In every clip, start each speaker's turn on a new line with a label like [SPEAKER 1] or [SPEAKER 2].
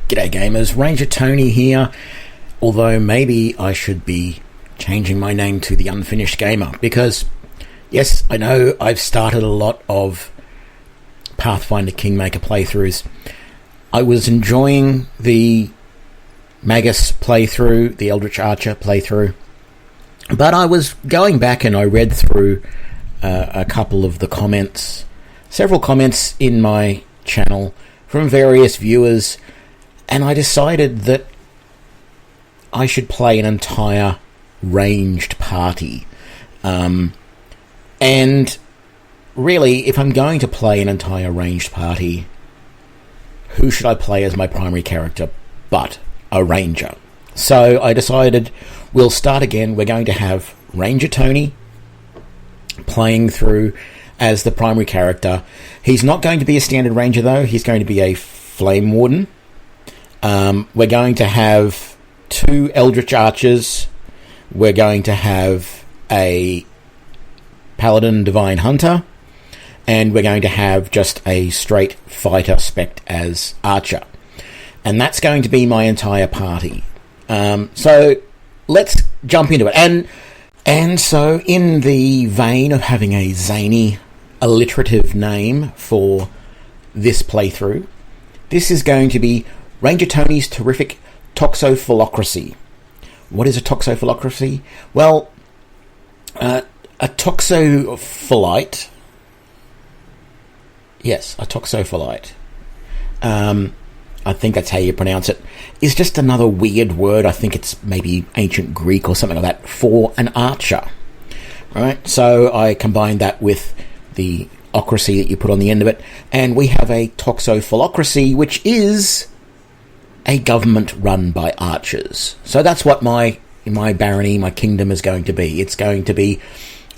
[SPEAKER 1] G'day gamers, Ranger Tony here, although maybe I should be changing my name to the Unfinished Gamer, because yes, I know I've started a lot of Pathfinder Kingmaker playthroughs. I was enjoying the Magus playthrough, the Eldritch Archer playthrough, but I was going back and I read through a couple of the comments, several comments in my channel from various viewers, and I decided that I should play an entire ranged party. And really, if I'm going to play an entire ranged party, who should I play as my primary character but a ranger? So I decided we'll start again. We're going to have Ranger Tony playing through as the primary character. He's not going to be a standard ranger though. He's going to be a flame warden. We're going to have 2 Eldritch Archers. We're going to have a Paladin Divine Hunter. And we're going to have just a straight fighter spec as Archer. And that's going to be my entire party. So let's jump into it. And so in the vein of having a zany, alliterative name for this playthrough, this is going to be Ranger Tony's Terrific Toxophilocracy. What is a toxophilocracy? Well, a toxopholite... Yes, a toxopholite. I think that's how you pronounce it. Is just another weird word. I think it's maybe ancient Greek or something like that for an archer. Right? So I combined that with the ocracy that you put on the end of it, and we have a toxophilocracy, which is a government run by archers. So that's what my barony, my kingdom is going to be. It's going to be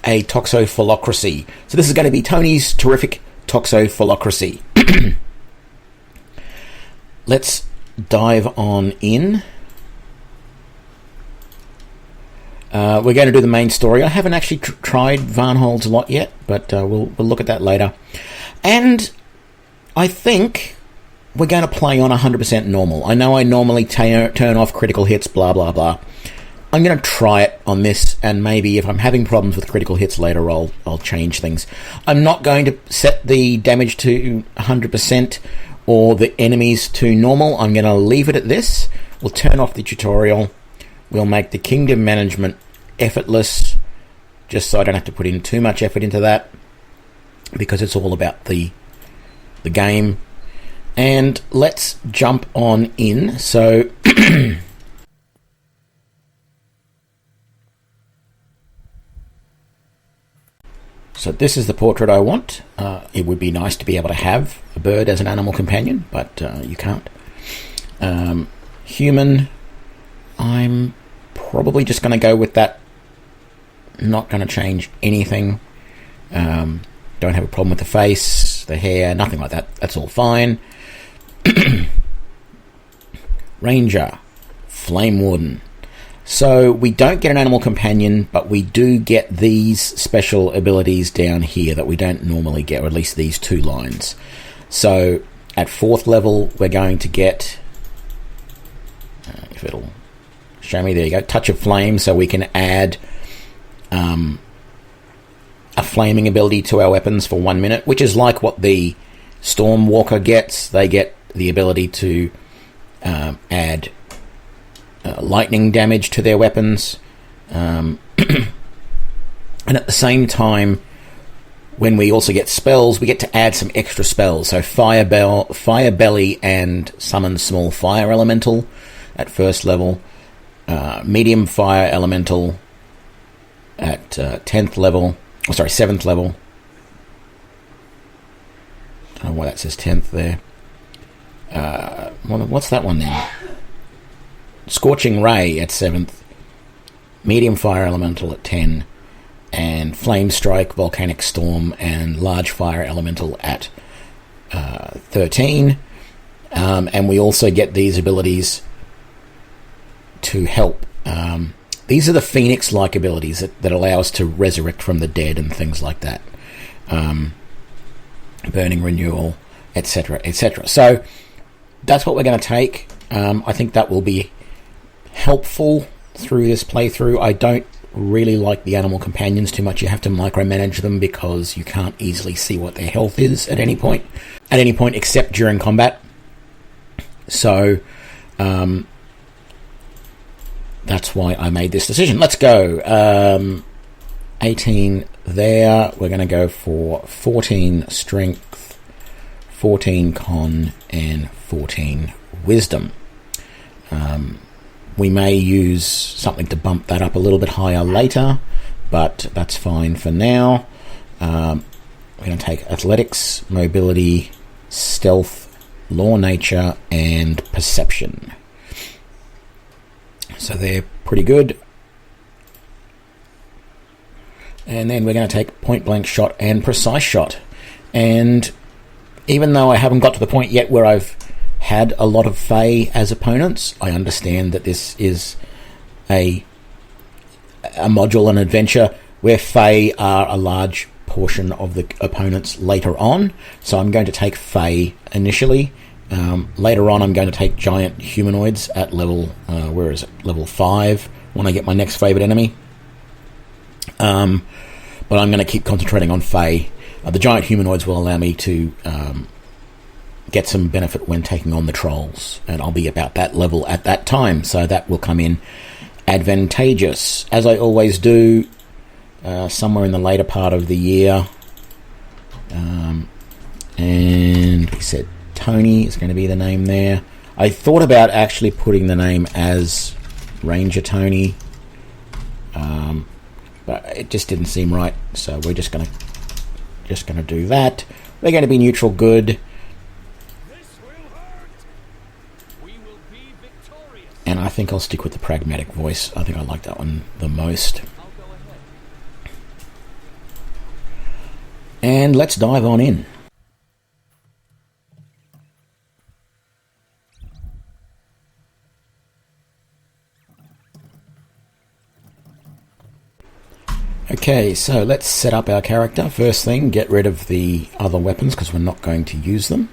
[SPEAKER 1] a toxophilocracy. So this is going to be Tony's Terrific Toxophilocracy. Let's dive on in. We're going to do the main story. I haven't actually tried Varnhold's Lot yet, but we'll look at that later. And I think we're going to play on 100% normal. I know I normally turn off critical hits, blah, blah, blah. I'm going to try it on this, and maybe if I'm having problems with critical hits later, I'll change things. I'm not going to set the damage to 100% or the enemies to normal. I'm going to leave it at this. We'll turn off the tutorial. We'll make the kingdom management effortless, just so I don't have to put in too much effort into that, because it's all about the game. And let's jump on in. So so this is the portrait I want. It would be nice to be able to have a bird as an animal companion, but you can't. Human, I'm probably just going to go with that. Not going to change anything. Don't have a problem with the face, the hair, nothing like that. That's all fine. Ranger, Flame Warden. So we don't get an animal companion, but we do get these special abilities down here that we don't normally get, or at least these 2 lines. So at 4th level, we're going to get, if it'll show me, there you go, Touch of Flame, so we can add a flaming ability to our weapons for 1 minute, which is like what the Stormwalker gets. They get the ability to add lightning damage to their weapons, and at the same time, when we also get spells, we get to add some extra spells. So Fire Belly and Summon Small Fire Elemental at 1st level, Medium Fire Elemental at 10th level, 7th level. I don't know why that says 10th there. What's that one then? Scorching Ray at 7th, Medium Fire Elemental at 10, and Flame Strike, Volcanic Storm, and Large Fire Elemental at 13. And we also get these abilities to help. These are the Phoenix-like abilities that allow us to resurrect from the dead and things like that. Burning Renewal, etc., etc. So that's what we're going to take. I think that will be helpful through this playthrough. I don't really like the animal companions too much. You have to micromanage them because you can't easily see what their health is at any point except during combat. So that's why I made this decision. Let's go. 18 there. We're going to go for 14 strength, 14 con, and 14 wisdom. We may use something to bump that up a little bit higher later, but that's fine for now. We're going to take athletics, mobility, stealth, law, nature, and perception. So they're pretty good. And then we're going to take point blank shot and precise shot. And even though I haven't got to the point yet where I've had a lot of Fae as opponents, I understand that this is a module, an adventure where Fae are a large portion of the opponents later on. So I'm going to take Fae initially. Later on I'm going to take giant humanoids at level, level 5 when I get my next favourite enemy. But I'm going to keep concentrating on Fae. The giant humanoids will allow me to get some benefit when taking on the trolls, and I'll be about that level at that time, so that will come in advantageous, as I always do, somewhere in the later part of the year. And we said Tony is going to be the name there. I thought about actually putting the name as Ranger Tony, but it just didn't seem right, so we're just going to do that. We're going to be neutral good. And I think I'll stick with the pragmatic voice. I think I like that one the most. And let's dive on in. Okay, so let's set up our character. First thing, get rid of the other weapons because we're not going to use them.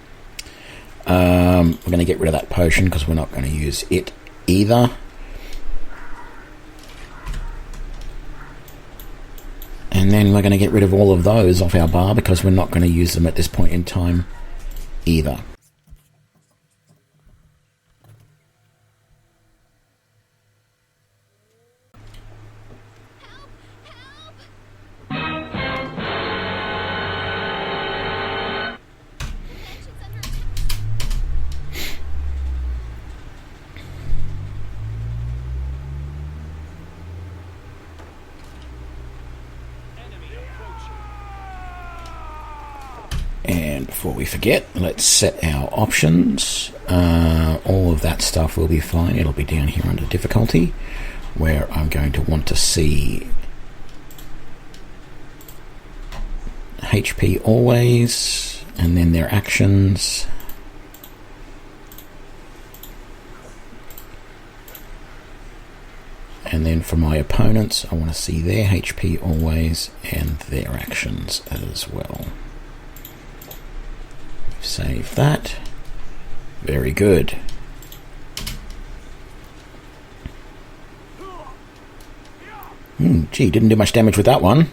[SPEAKER 1] We're going to get rid of that potion because we're not going to use it either. And then we're going to get rid of all of those off our bar because we're not going to use them at this point in time either. And before we forget, let's set our options. All of that stuff will be fine. It'll be down here under difficulty, where I'm going to want to see HP always, and then their actions. And then for my opponents, I want to see their HP always and their actions as well. Save that. Very good. Gee, didn't do much damage with that one.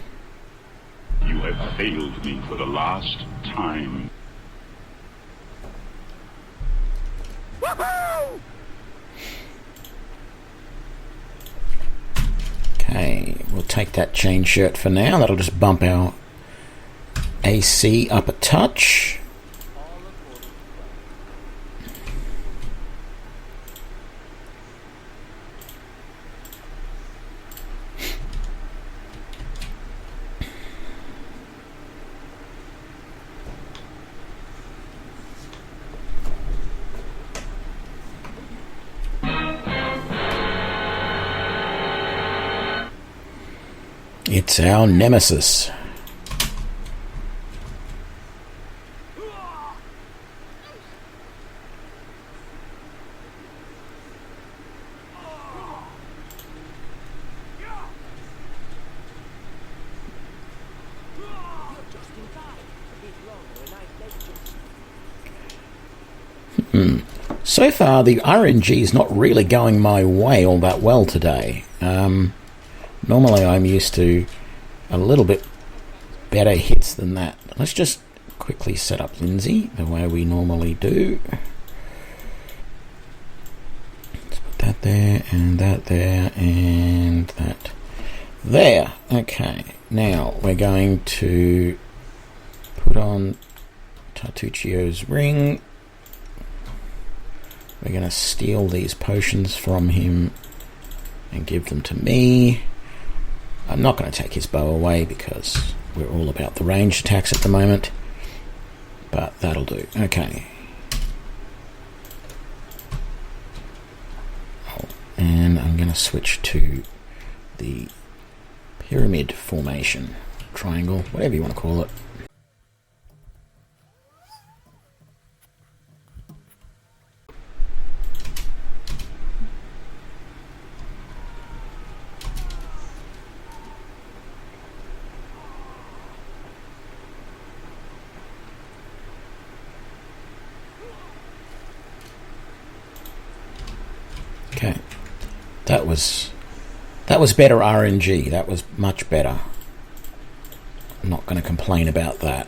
[SPEAKER 2] You have failed me for the last time.
[SPEAKER 1] Okay, we'll take that chain shirt for now. That'll just bump our AC up a touch. It's our nemesis. So So far, the RNG is not really going my way all that well today. Normally, I'm used to a little bit better hits than that. Let's just quickly set up Lindsay the way we normally do. Let's put that there, and that there, and that there. Okay, now we're going to put on Tartuccio's ring. We're going to steal these potions from him and give them to me. I'm not going to take his bow away because we're all about the ranged attacks at the moment, but that'll do. Okay. Oh, and I'm going to switch to the pyramid formation, triangle, whatever you want to call it. Okay, that was better RNG. That was much better. I'm not going to complain about that.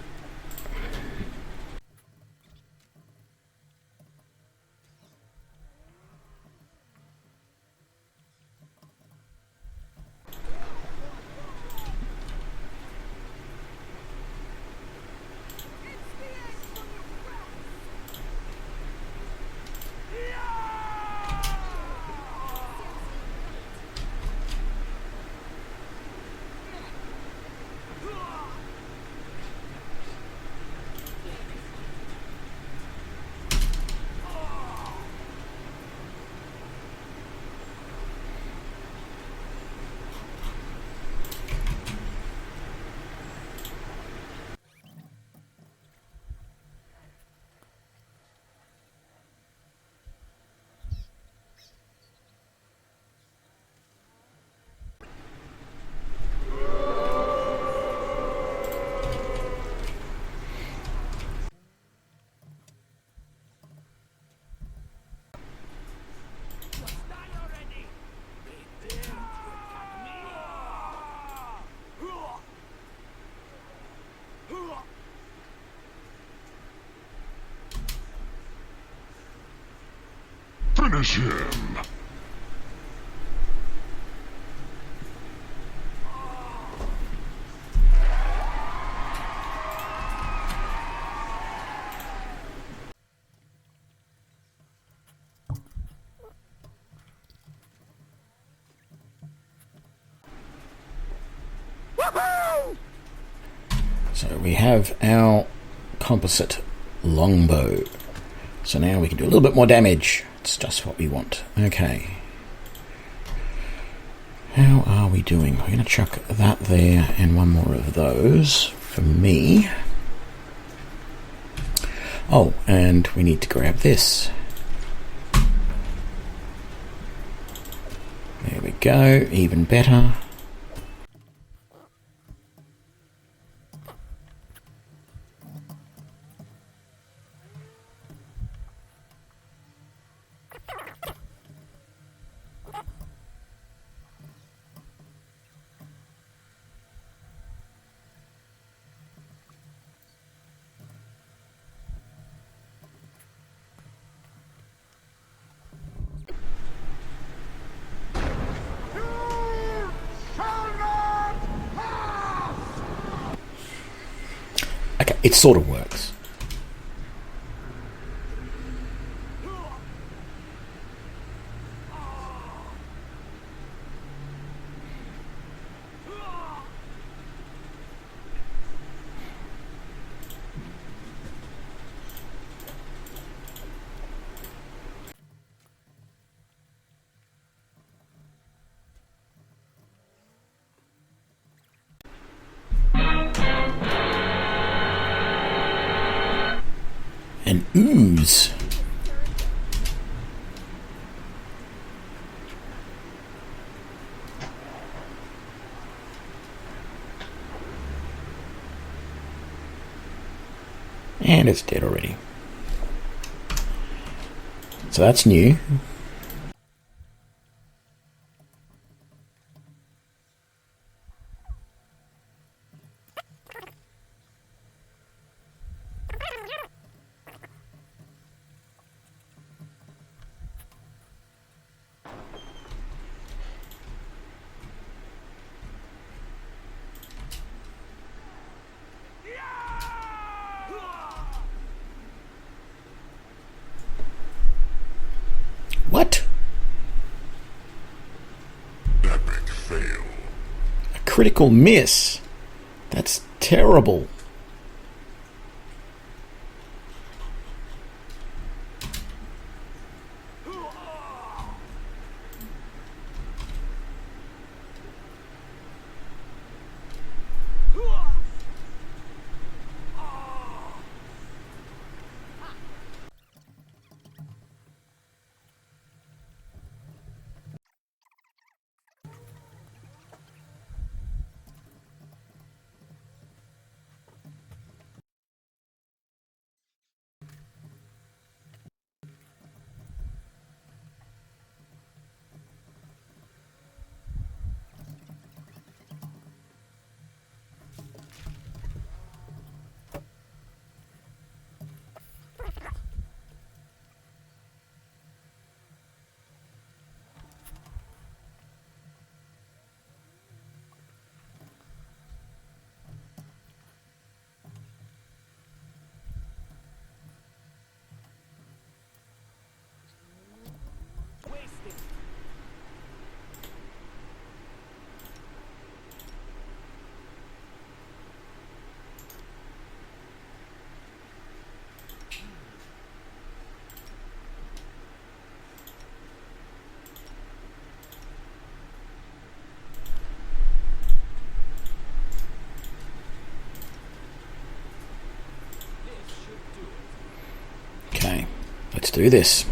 [SPEAKER 2] Finish him!
[SPEAKER 1] So we have our composite longbow. So now we can do a little bit more damage. It's just what we want. Okay. How are we doing? We're going to chuck that there and one more of those for me. Oh, and we need to grab this. There we go. Even better. Okay, it sort of works. An ooze. And it's dead already. So that's new. What?
[SPEAKER 3] Epic fail.
[SPEAKER 1] A critical miss. That's terrible. Okay, let's do this.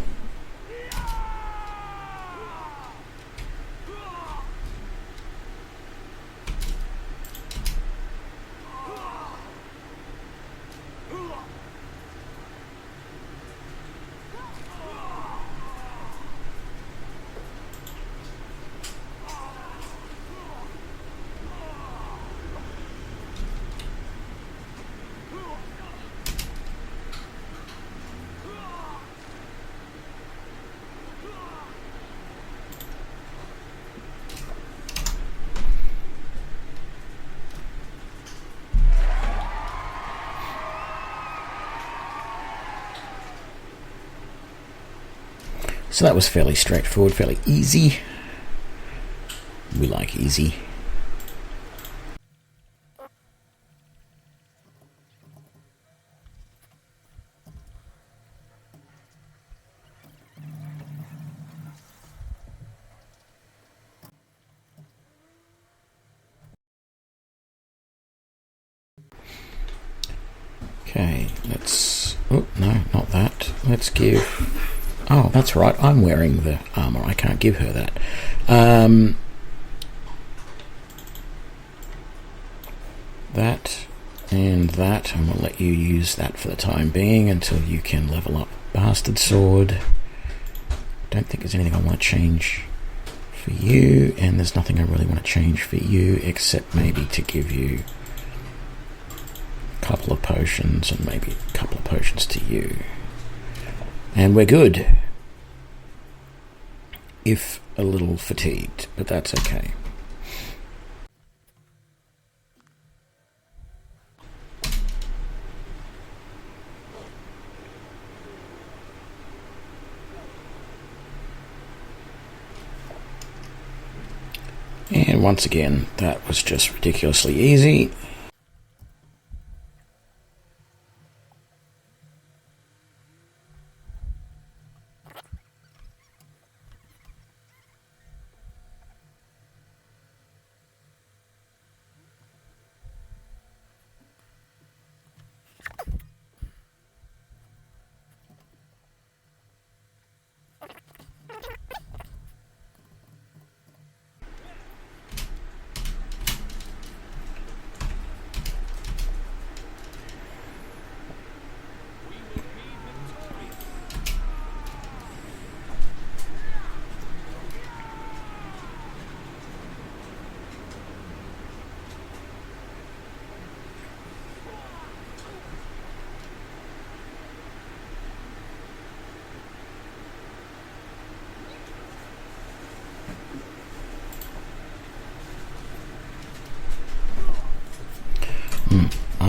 [SPEAKER 1] So that was fairly straightforward, fairly easy. We like easy. Okay, let's... Oh, no, not that. Let's give... Oh, that's right, I'm wearing the armour. I can't give her that. That and that, and we'll let you use that for the time being until you can level up Bastard Sword. Don't think there's anything I want to change for you, and there's nothing I really want to change for you, except maybe to give you a couple of potions, and maybe a couple of potions to you. And we're good. If a little fatigued, but that's okay. And once again, that was just ridiculously easy.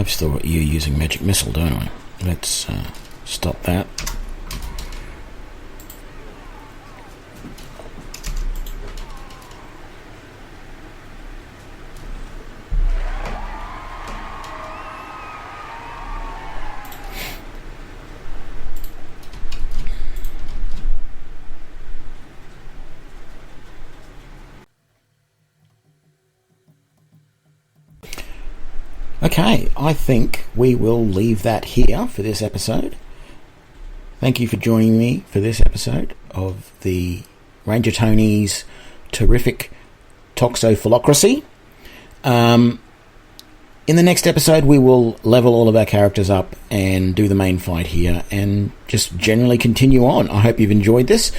[SPEAKER 1] I've still got you using magic missile, don't I? Let's stop that. Okay, I think we will leave that here for this episode. Thank you for joining me for this episode of the Ranger Tony's terrific Toxophilocracy. In the next episode, we will level all of our characters up and do the main fight here and just generally continue on. I hope you've enjoyed this.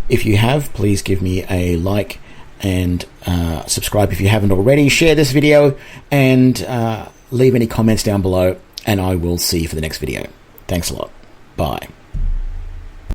[SPEAKER 1] If you have, please give me a like and subscribe if you haven't already. Share this video and leave any comments down below, and I will see you for the next video. Thanks a lot. Bye.